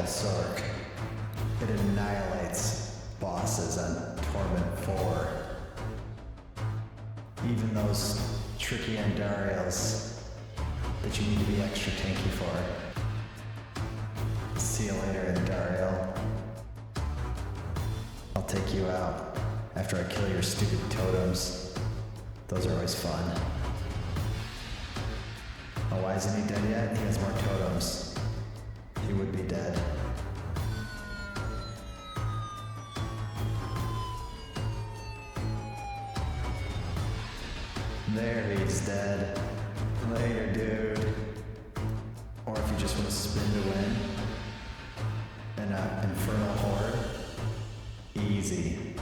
Sorc. It annihilates bosses on Torment 4. Even those tricky Andariels that you need to be extra tanky for. See you later, Andariel. I'll take you out after I kill your stupid totems. Those are always fun. Oh, why isn't he dead yet? He has more totems. He would be dead. There, he's dead. Later, dude. Or if you just want to spin to win. An Infernal Horde. Easy.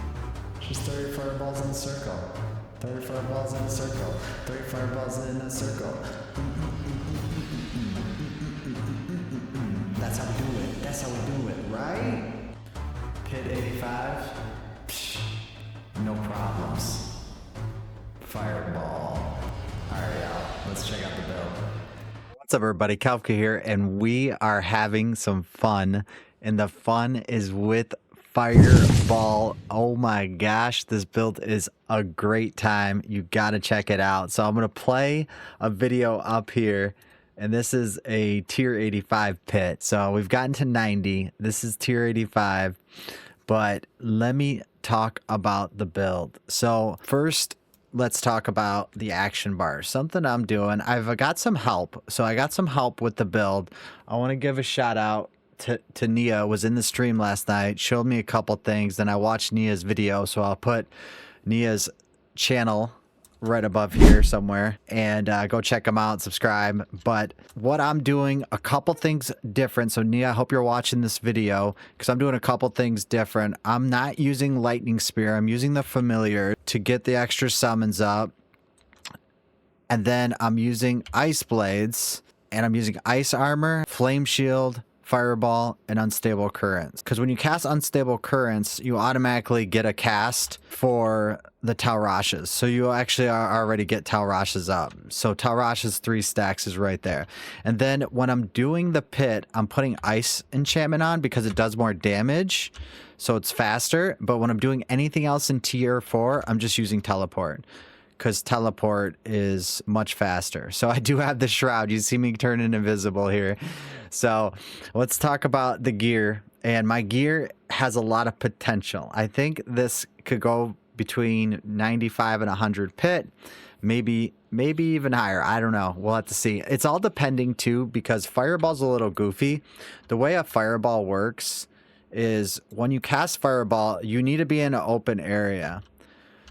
Just throw your fireballs in a circle. Throw your fireballs in a circle. Throw your fireballs in a circle. That's how we do it. That's how we do it, right? Pit 85. Psh, no problems. Fireball. Alright, y'all. Let's check out the build. What's up, everybody? Kafka here, and we are having some fun. And the fun is with Fireball. Oh my gosh, this build is a great time. You gotta check it out. So I'm gonna play a video up here, and this is a tier 85 pit. So we've gotten to 90. This is tier 85, but let me talk about the build. So first, let's talk about the action bar. Something I'm doing. I've got some help. So I got some help with the build. I want to give a shout out to Nia. Was in the stream last night, showed me a couple things. Then I watched Nia's video. So I'll put Nia's channel right above here somewhere, and go check them out, subscribe. But what I'm doing, a couple things different. So Nia, I hope you're watching this video, because I'm doing a couple things different. I'm not using Lightning Spear. I'm using the Familiar to get the extra summons up. And then I'm using Ice Blades, and I'm using Ice Armor, Flame Shield, Fireball, and Unstable Currents. Because when you cast Unstable Currents, you automatically get a cast for the Talrashes. So you actually already get Talrashes up. So Talrashes 3 stacks is right there. And then when I'm doing the pit, I'm putting Ice Enchantment on because it does more damage. So it's faster. But when I'm doing anything else in tier 4, I'm just using Teleport, because Teleport is much faster. So I do have the Shroud. You see me turning invisible here. So let's talk about the gear. And my gear has a lot of potential. I think this could go between 95 and 100 pit. Maybe even higher. I don't know. We'll have to see. It's all depending too, because Fireball's a little goofy. The way a Fireball works is when you cast Fireball, you need to be in an open area.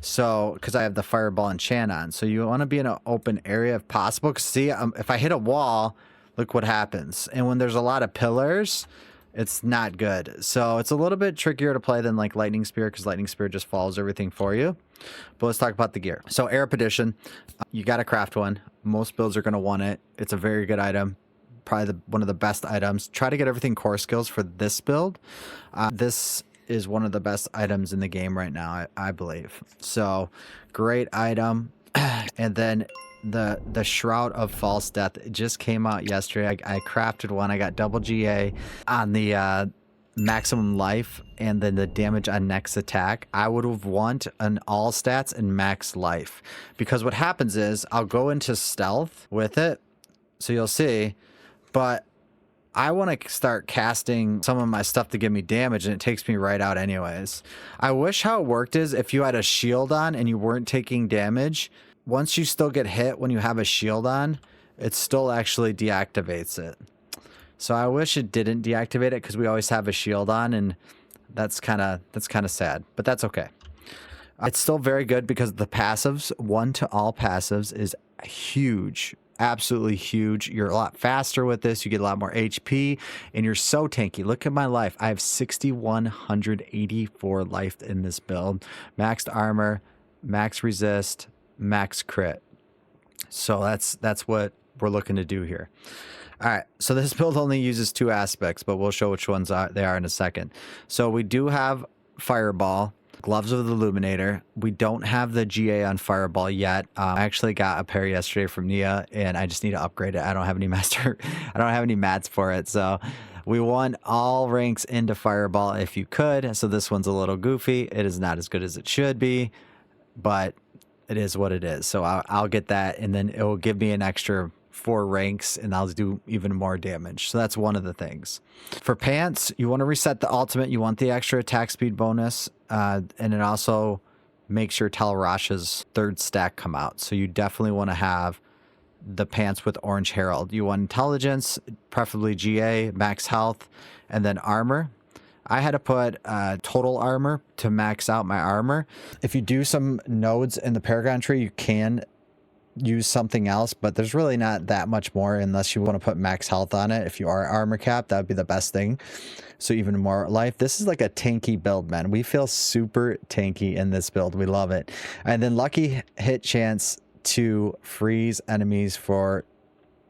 So, because I have the Fireball enchant on. So you want to be in an open area if possible. Because see, if I hit a wall, look what happens. And when there's a lot of pillars, it's not good. So it's a little bit trickier to play than like Lightning Spear, because Lightning Spear just follows everything for you. But let's talk about the gear. So Arab Edition, you got to craft one. Most builds are going to want it. It's a very good item. Probably one of the best items. Try to get everything core skills for this build. This is one of the best items in the game right now, I believe. So great item. And then the Shroud of False Death, it just came out yesterday. I crafted one. I got double GA on the maximum life, and then the damage on next attack. I would have want an all stats and max life, because what happens is I'll go into stealth with it, so you'll see, but I want to start casting some of my stuff to give me damage, and it takes me right out anyways. I wish how it worked is if you had a shield on and you weren't taking damage, once you still get hit when you have a shield on, it still actually deactivates it. So I wish it didn't deactivate it, because we always have a shield on, and that's kind of sad, but that's okay. It's still very good because the passives, 1 to all passives, is huge. Absolutely huge. You're a lot faster with this. You get a lot more HP, and you're so tanky. Look at my life. I have 6,184 life in this build. Maxed armor, max resist, max crit. So that's what we're looking to do here. All right, so this build only uses 2 aspects, but we'll show which ones they are in a second. So we do have Fireball, Gloves of the Illuminator. We don't have the GA on Fireball yet. I actually got a pair yesterday from Nia, and I just need to upgrade it. I don't have any I don't have any mats for it, so We want all ranks into Fireball if you could. So this one's a little goofy. It is not as good as it should be, but it is what it is. So I'll get that, and then it will give me an extra 4 ranks, and I'll do even more damage. So that's one of the things. For pants, you want to reset the ultimate. You want the extra attack speed bonus, and it also makes your Talrash's 3rd stack come out. So you definitely want to have the pants with Orange Herald. You want intelligence, preferably GA, max health, and then armor. I had to put total armor to max out my armor. If you do some nodes in the Paragon tree, you can use something else, but there's really not that much more unless you want to put max health on it. If you are armor capped, that would be the best thing. So even more life. This is like a tanky build, man. We feel super tanky in this build. We love it. And then lucky hit chance to freeze enemies for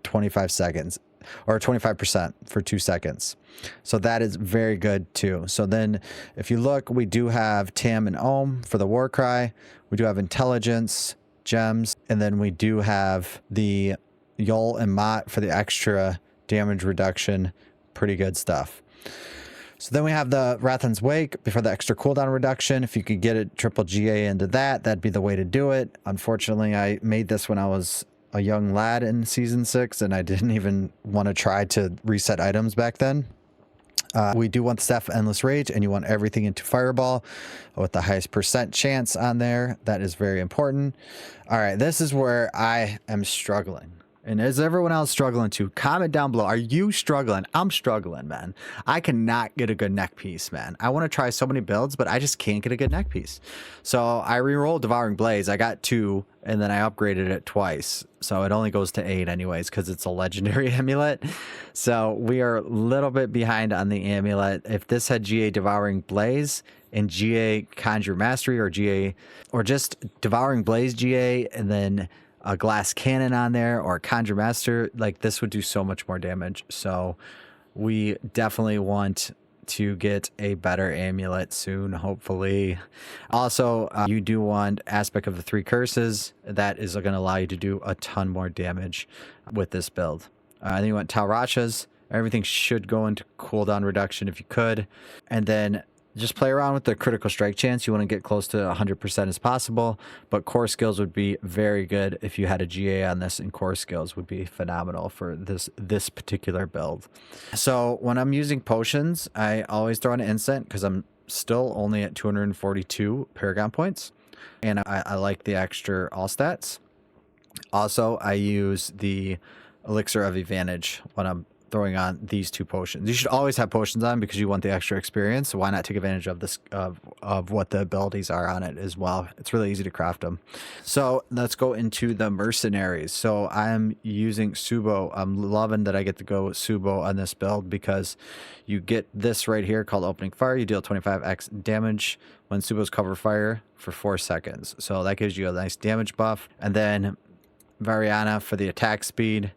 25 seconds or 25% for 2 seconds. So that is very good too. So then if you look, we do have Tam and Ohm for the war cry. We do have intelligence, gems, and then we do have the Yol and Mott for the extra damage reduction. Pretty good stuff. So then we have the Rathan's Wake before the extra cooldown reduction. If you could get it triple GA into that, that'd be the way to do it. Unfortunately, I made this when I was a young lad in season 6, and I didn't even want to try to reset items back then. We do want the Staff of Endless Rage, and you want everything into Fireball with the highest % chance on there. That is very important. All right, this is where I am struggling. And is everyone else struggling too? Comment down below. Are you struggling? I'm struggling, man. I cannot get a good neck piece, man. I want to try so many builds, but I just can't get a good neck piece. So I re-rolled Devouring Blaze. I got 2, and then I upgraded it twice. So it only goes to 8 anyways, because it's a legendary amulet. So we are a little bit behind on the amulet. If this had GA Devouring Blaze and GA Conjure Mastery, or GA, or just Devouring Blaze GA, and then a glass cannon on there, or a Conjure Master, like this would do so much more damage. So we definitely want to get a better amulet soon, hopefully. Also, you do want Aspect of the 3 Curses. That is going to allow you to do a ton more damage with this build. Then you want Talrashas. Everything should go into cooldown reduction if you could. And then just play around with the critical strike chance. You want to get close to 100% as possible, but core skills would be very good if you had a GA on this, and core skills would be phenomenal for this particular build. So when I'm using potions, I always throw in an instant because I'm still only at 242 Paragon points, and I like the extra all stats. Also, I use the Elixir of Advantage when I'm throwing on these 2 potions. You should always have potions on because you want the extra experience. So why not take advantage of this of what the abilities are on it as well? It's really easy to craft them. So let's go into the mercenaries. So I'm using Subo. I'm loving that I get to go Subo on this build because you get this right here called Opening Fire. You deal 25x damage when Subos cover fire for 4 seconds. So that gives you a nice damage buff. And then Variana for the attack speed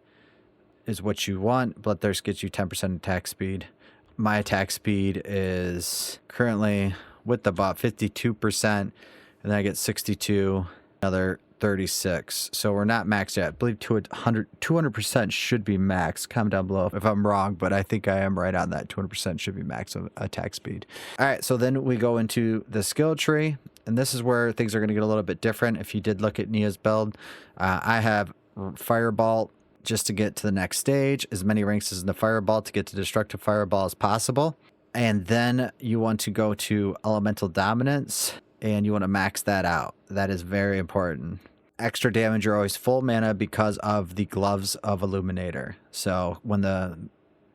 is what you want. Bloodthirst gets you 10% attack speed. My attack speed is currently with the buff 52%, and then I get 62, another 36. So we're not maxed yet. I believe 200% should be max. Comment down below if I'm wrong, but I think I am right on that. 200% should be max of attack speed. All right, so then we go into the skill tree, and this is where things are going to get a little bit different. If you did look at Nia's build, I have Fireball just to get to the next stage, as many ranks as in the Fireball to get to Destructive Fireball as possible. And then you want to go to Elemental Dominance, and you want to max that out. That is very important. Extra damage, you're always full mana because of the Gloves of Illuminator. So when the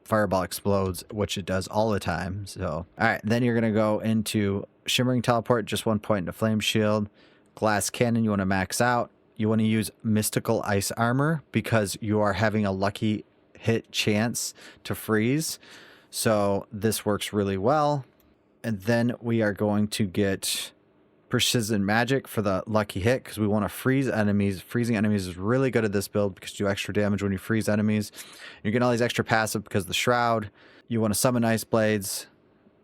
Fireball explodes, which it does all the time. So, all right, then you're going to go into Shimmering Teleport, just 1 point into Flame Shield. Glass Cannon, you want to max out. You want to use Mystical Ice Armor because you are having a lucky hit chance to freeze. So this works really well. And then we are going to get Precision Magic for the lucky hit because we want to freeze enemies. Freezing enemies is really good at this build because you do extra damage when you freeze enemies. You're getting all these extra passive because of the Shroud. You want to summon Ice Blades.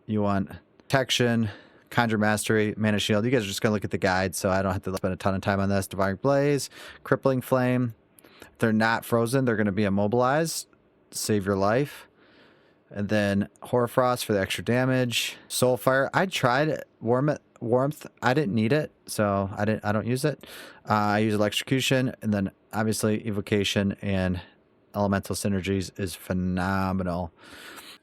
You want Protection, Conjure Mastery, Mana Shield. You guys are just going to look at the guide, so I don't have to spend a ton of time on this. Devouring Blaze, Crippling Flame. If they're not frozen, they're going to be immobilized. Save your life. And then Hoarfrost for the extra damage. Soulfire. I tried warmth. I didn't need it, so I don't use it. I use electrocution, and then obviously evocation and elemental synergies is phenomenal.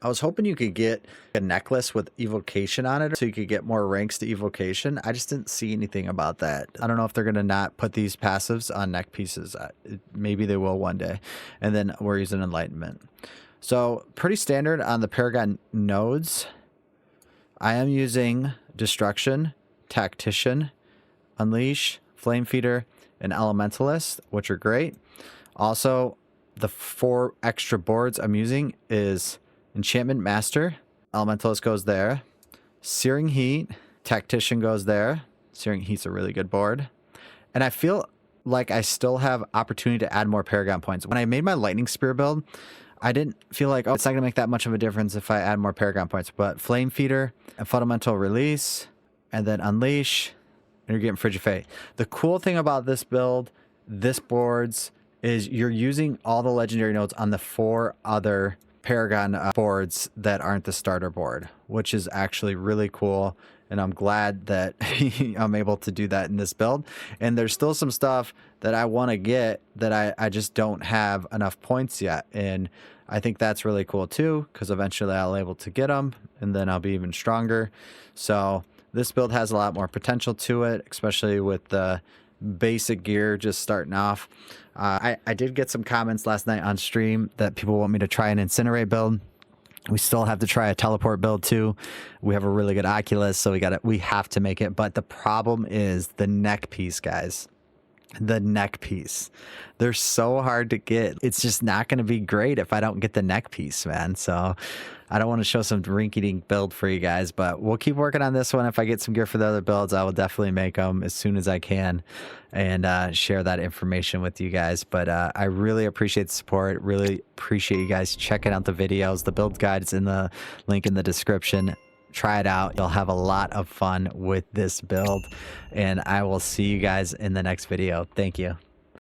I was hoping you could get a necklace with evocation on it so you could get more ranks to evocation. I just didn't see anything about that. I don't know if they're going to not put these passives on neck pieces. Maybe they will one day. And then we're using enlightenment. So pretty standard on the Paragon nodes. I am using Destruction, Tactician, Unleash, Flame Feeder, and Elementalist, which are great. Also, the 4 extra boards I'm using is Enchantment Master, Elementalist goes there. Searing Heat, Tactician goes there. Searing Heat's a really good board. And I feel like I still have opportunity to add more Paragon points. When I made my Lightning Spear build, I didn't feel like, oh, it's not going to make that much of a difference if I add more Paragon points. But Flame Feeder, and Fundamental Release, and then Unleash, and you're getting Frigid Fate. The cool thing about this build, this boards, is you're using all the legendary nodes on the 4 other Paragon boards that aren't the starter board, which is actually really cool. And I'm glad that I'm able to do that in this build. And there's still some stuff that I want to get that I just don't have enough points yet. And I think that's really cool too, because eventually I'll be able to get them and then I'll be even stronger. So this build has a lot more potential to it, especially with the basic gear just starting off. I did get some comments last night on stream that people want me to try an Incinerate build. We still have to try a teleport build too. We have a really good Oculus, so we have to make it. But the problem is the neck piece, guys. The neck piece. They're so hard to get. It's just not going to be great if I don't get the neck piece, man. So I don't want to show some rinky-dink build for you guys, but we'll keep working on this one. If I get some gear for the other builds, I will definitely make them as soon as I can and share that information with you guys. But I really appreciate the support. Really appreciate you guys checking out the videos. The build guide is in the link in the description. Try it out. You'll have a lot of fun with this build, and I will see you guys in the next video. Thank you.